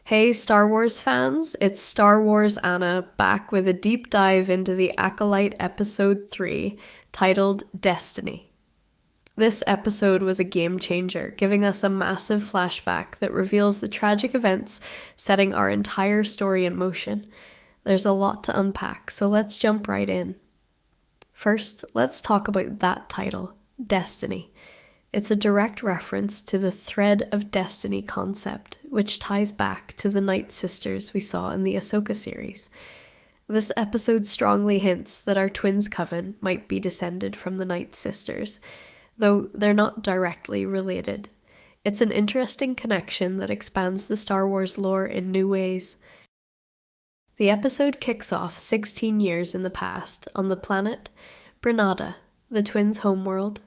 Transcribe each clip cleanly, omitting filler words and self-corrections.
Hey Star Wars fans, it's Star Wars Anna back with a deep dive into the Acolyte Episode 3, titled Destiny. This episode was a game changer, giving us a massive flashback that reveals the tragic events setting our entire story in motion. There's a lot to unpack, so let's jump right in. First, let's talk about that title, Destiny. It's a direct reference to the thread of destiny concept, which ties back to the Night Sisters we saw in the Ahsoka series. This episode strongly hints that our twins' coven might be descended from the Night Sisters, though they're not directly related. It's an interesting connection that expands the Star Wars lore in new ways. The episode kicks off 16 years in the past on the planet Brenada, the twins' homeworld.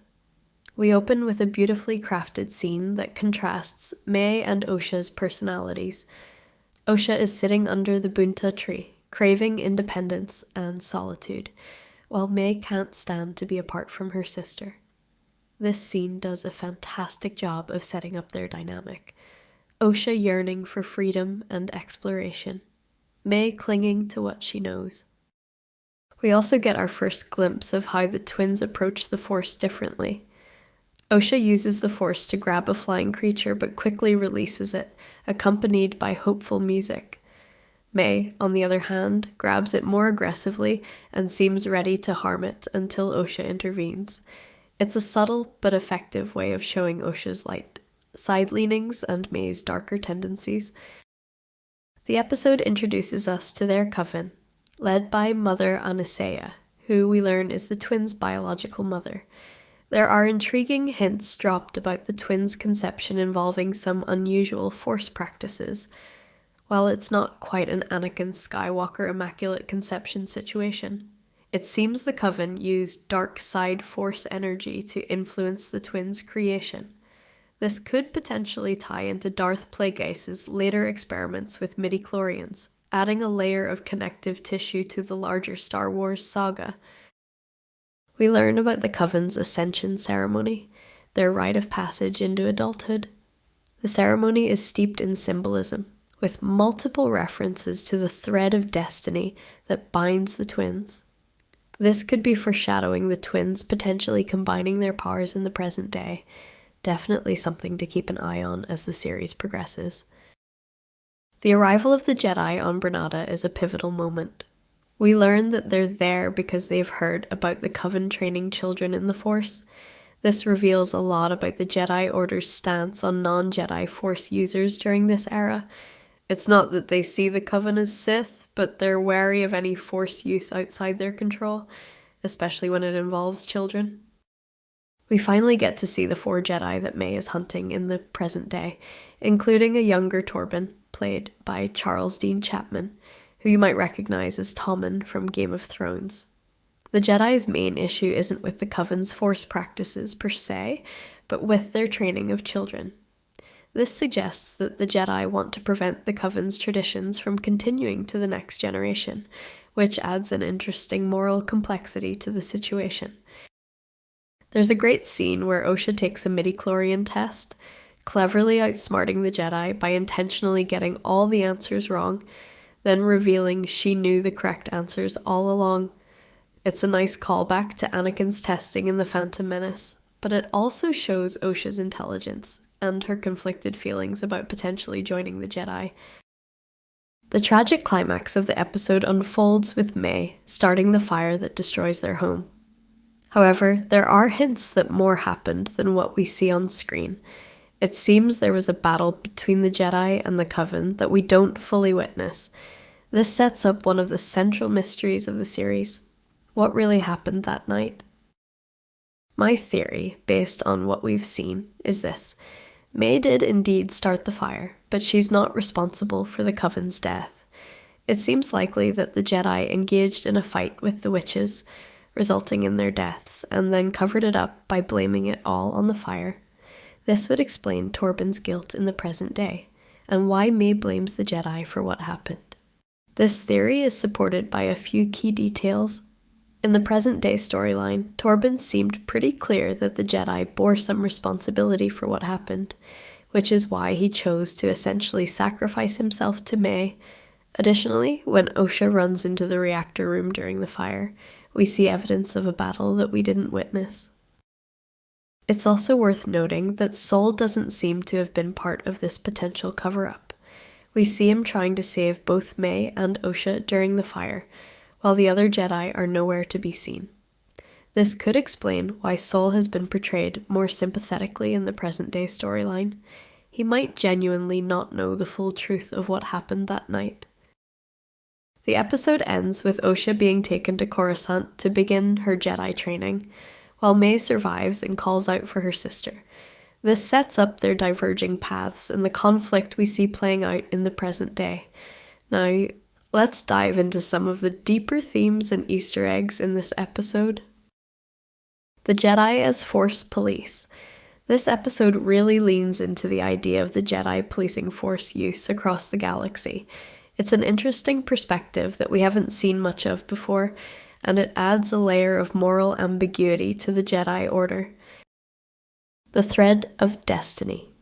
We open with a beautifully crafted scene that contrasts May and Osha's personalities. Osha is sitting under the Bunta tree, craving independence and solitude, while May can't stand to be apart from her sister. This scene does a fantastic job of setting up their dynamic. Osha yearning for freedom and exploration, May clinging to what she knows. We also get our first glimpse of how the twins approach the Force differently. Osha uses the Force to grab a flying creature but quickly releases it, accompanied by hopeful music. May, on the other hand, grabs it more aggressively and seems ready to harm it until Osha intervenes. It's a subtle but effective way of showing Osha's light side leanings and May's darker tendencies. The episode introduces us to their coven, led by Mother Anastasia, who we learn is the twins' biological mother. There are intriguing hints dropped about the twins' conception involving some unusual Force practices. While it's not quite an Anakin Skywalker Immaculate Conception situation, it seems the Coven used dark side Force energy to influence the twins' creation. This could potentially tie into Darth Plagueis' later experiments with midichlorians, adding a layer of connective tissue to the larger Star Wars saga. We learn about the Coven's ascension ceremony, their rite of passage into adulthood. The ceremony is steeped in symbolism, with multiple references to the thread of destiny that binds the twins. This could be foreshadowing the twins potentially combining their powers in the present day. Definitely something to keep an eye on as the series progresses. The arrival of the Jedi on Brenada is a pivotal moment. We learn that they're there because they've heard about the Coven training children in the Force. This reveals a lot about the Jedi Order's stance on non-Jedi Force users during this era. It's not that they see the Coven as Sith, but they're wary of any Force use outside their control, especially when it involves children. We finally get to see the 4 Jedi that May is hunting in the present day, including a younger Torben, played by Charles Dean Chapman, who you might recognize as Tommen from Game of Thrones. The Jedi's main issue isn't with the Coven's Force practices per se, but with their training of children. This suggests that the Jedi want to prevent the Coven's traditions from continuing to the next generation, which adds an interesting moral complexity to the situation. There's a great scene where Osha takes a midichlorian test, cleverly outsmarting the Jedi by intentionally getting all the answers wrong, then revealing she knew the correct answers all along. It's a nice callback to Anakin's testing in The Phantom Menace, but it also shows Osha's intelligence and her conflicted feelings about potentially joining the Jedi. The tragic climax of the episode unfolds with May starting the fire that destroys their home. However, there are hints that more happened than what we see on screen. It seems there was a battle between the Jedi and the Coven that we don't fully witness. This sets up one of the central mysteries of the series. What really happened that night? My theory, based on what we've seen, is this. May did indeed start the fire, but she's not responsible for the Coven's death. It seems likely that the Jedi engaged in a fight with the witches, resulting in their deaths, and then covered it up by blaming it all on the fire. This would explain Torben's guilt in the present day, and why May blames the Jedi for what happened. This theory is supported by a few key details. In the present-day storyline, Torben seemed pretty clear that the Jedi bore some responsibility for what happened. which is why he chose to essentially sacrifice himself to May. Additionally, when Osha runs into the reactor room during the fire, we see evidence of a battle that we didn't witness. It's also worth noting that Sol doesn't seem to have been part of this potential cover-up. We see him trying to save both May and Osha during the fire, while the other Jedi are nowhere to be seen. This could explain why Sol has been portrayed more sympathetically in the present-day storyline. He might genuinely not know the full truth of what happened that night. The episode ends with Osha being taken to Coruscant to begin her Jedi training, while May survives and calls out for her sister. This sets up their diverging paths and the conflict we see playing out in the present day. Now, let's dive into some of the deeper themes and Easter eggs in this episode. The Jedi as Force Police. This episode really leans into the idea of the Jedi policing Force use across the galaxy. It's an interesting perspective that we haven't seen much of before, and it adds a layer of moral ambiguity to the Jedi Order. The thread of destiny.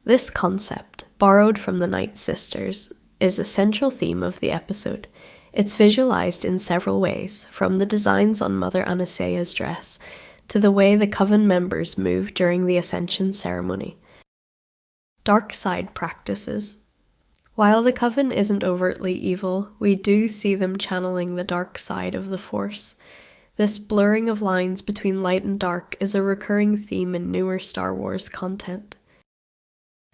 This concept, borrowed from the Night Sisters, is a central theme of the episode. It's visualized in several ways, from the designs on Mother Anastaea's dress to the way the Coven members move during the Ascension ceremony. Dark side practices. While the Coven isn't overtly evil, we do see them channeling the dark side of the Force. This blurring of lines between light and dark is a recurring theme in newer Star Wars content.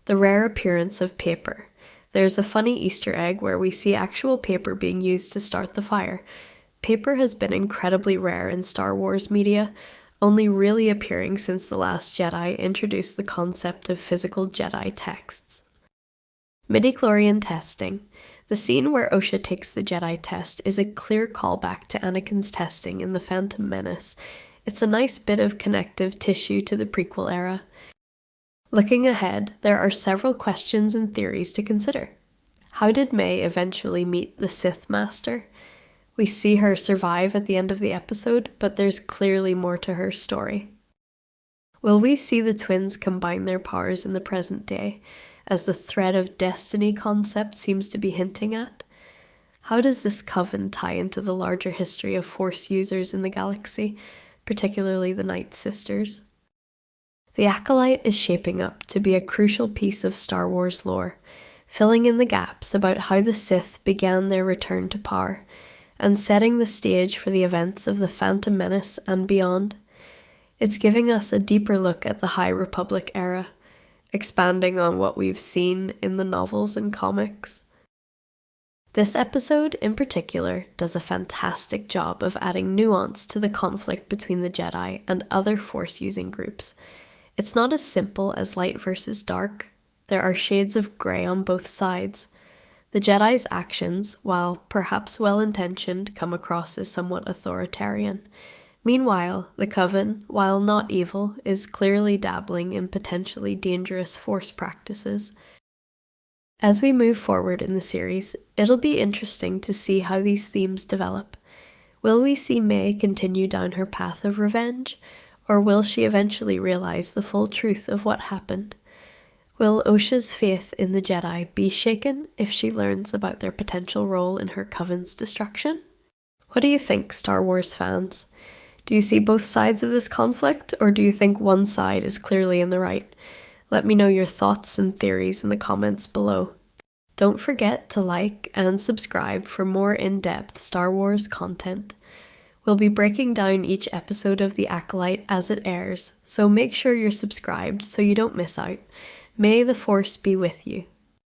The rare appearance of paper. There's a funny Easter egg where we see actual paper being used to start the fire. Paper has been incredibly rare in Star Wars media, only really appearing since The Last Jedi introduced the concept of physical Jedi texts. Midichlorian testing. The scene where Osha takes the Jedi test is a clear callback to Anakin's testing in The Phantom Menace. It's a nice bit of connective tissue to the prequel era. Looking ahead, there are several questions and theories to consider. How did May eventually meet the Sith Master? We see her survive at the end of the episode, but there's clearly more to her story. Will we see the twins combine their powers in the present day, as the thread of destiny concept seems to be hinting at? How does this coven tie into the larger history of Force users in the galaxy, particularly the Night Sisters? The Acolyte is shaping up to be a crucial piece of Star Wars lore, filling in the gaps about how the Sith began their return to power, and setting the stage for the events of the Phantom Menace and beyond. It's giving us a deeper look at the High Republic era, expanding on what we've seen in the novels and comics. This episode, in particular, does a fantastic job of adding nuance to the conflict between the Jedi and other Force-using groups. It's not as simple as light versus dark. There are shades of grey on both sides. The Jedi's actions, while perhaps well-intentioned, come across as somewhat authoritarian. Meanwhile, the Coven, while not evil, is clearly dabbling in potentially dangerous Force practices. As we move forward in the series, it'll be interesting to see how these themes develop. Will we see May continue down her path of revenge, or will she eventually realize the full truth of what happened? Will Osha's faith in the Jedi be shaken if she learns about their potential role in her Coven's destruction? What do you think, Star Wars fans? Do you see both sides of this conflict, or do you think one side is clearly in the right? Let me know your thoughts and theories in the comments below. Don't forget to like and subscribe for more in-depth Star Wars content. We'll be breaking down each episode of The Acolyte as it airs, so make sure you're subscribed so you don't miss out. May the Force be with you.